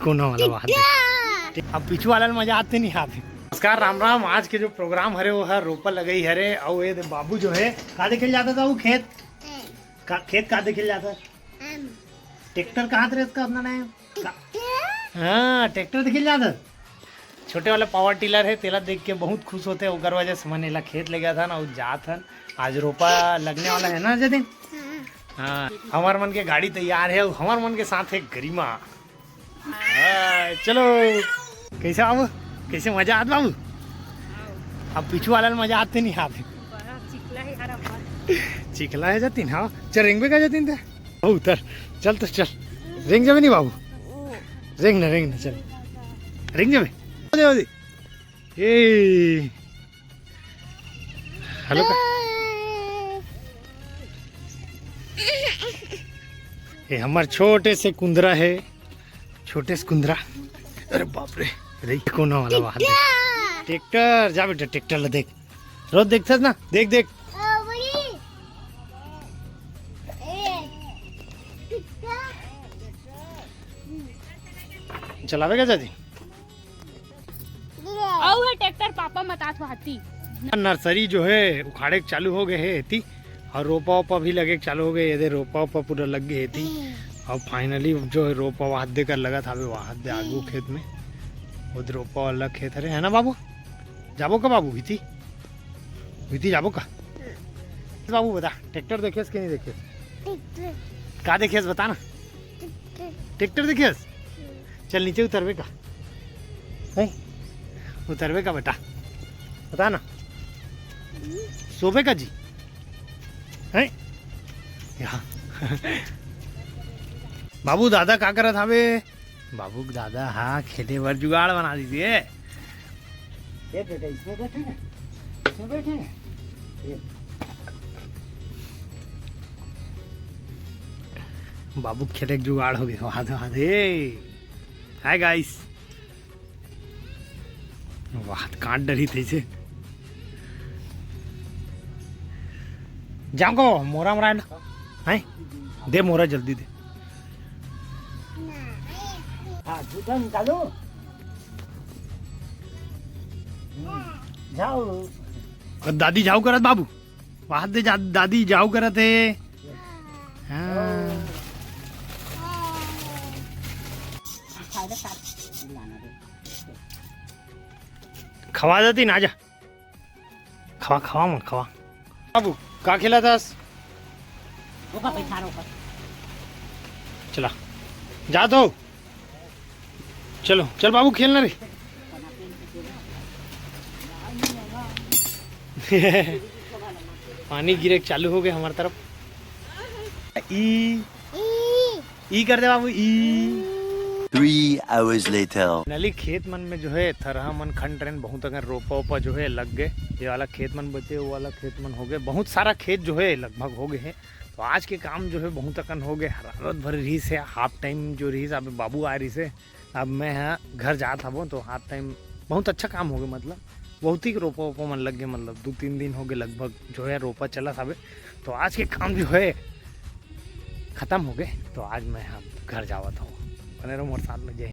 कोना वाला बात अब पीछू वाला मजा आते नहीं आते। नमस्कार राम राम। आज के जो प्रोग्राम हरे वो है रोपा लगई हरे और ये बाबू जो है कहाँ देखे जाता था वो खेत कहाँ देखे जाता है ट्रैक्टर कहाँ थे इसका अपना नाम हाँ ट्रैक्टर देखे जाता छोटे वाला पावर टिलर है तेला देख के बहुत खुश होते हैं वजह से मैंने खेत ले गया था ना वो जात है आज रोपा लगने वाला है ना जतिन। हाँ हमार मन के गाड़ी तैयार है हमार मन के साथ है गरिमा। चलो कैसे बाबू कैसे मजा आता बाबू अब पीछू वाला मजा आते नहीं आते चिखला है जतिन। हाँ चल रिंग पे का जतिन था उतर चल तो चल रिंग जावे नहीं बाबू रिंग ना चल रिंग जावे ए हेलो ये हमारे छोटे से कुंदरा है छोटे से कुंदरा। अरे बाप रे रे कोना वाला बात ट्रैक्टर जा बेटा ट्रैक्टर ला देख रोज देखते ना देख देख चलावेगा जाती ट्रैक्टर पापा मतात भाती नर्सरी जो है उखाड़े चालू हो गए है थी और रोपा वोपा भी लगे चालू हो गए ये रोपा वोपा पूरा लग गए थी और फाइनली जो है रोपा वहां दे कर लगा था वहां दे आगू खेत में उधर रोपा वाला खेत है ना बाबू जाबो का बाबू भीती जाबो का बाबू बता ट्रैक्टर देखेस कि नहीं देखे का देखेस बता ना ट्रैक्टर देखेस चल नीचे उतरवे का है उतरवे का बेटा बता ना सोबे का जी है यहाँ बाबू दादा का करत हवे बाबू दादा हाँ खेते भर जुगाड़ बना दीजिए ये बेटा इसमें बैठे हैं इसमें बैठे हैं बाबू खेते जुगाड़ हो गए वहां हाय गाइस वाह काट डरी थी से जाओ मोरा मोरा है दे मोरा जल्दी दे निकालो जाओ दादी जाओ करत बाबू वहां दे दादी जाओ करत है। हाँ खवा देती ना जा खवा मत खवा बाबू का खिला था चला जा दो चलो चल बाबू खेलना रे पानी गिरे चालू हो गए हमारी तरफ ई कर दे बाबू ई 3 hours later नली खेत मन में जो है थरहा मन खंड ट्रेन बहुत अगर रोपा वोपा जो है लग गए ये वाला खेत मन बचे वो वाला खेत मन हो गए बहुत सारा खेत जो है लगभग हो गए हैं। तो आज के काम जो है बहुत अकन हो गए हरारत भर रही से हाफ टाइम जो रही अब बाबू आ रही से अब मैं यहाँ घर जाता हूँ तो हाफ टाइम बहुत अच्छा काम हो गया मतलब बहुत ही रोपा वोपा मन लग गए मतलब 2-3 दिन हो गए लगभग जो है रोपा चला था। तो आज के काम जो है ख़त्म हो गए तो आज मैं यहाँ घर जाता हूँ बने रहो मोर साथ में जय।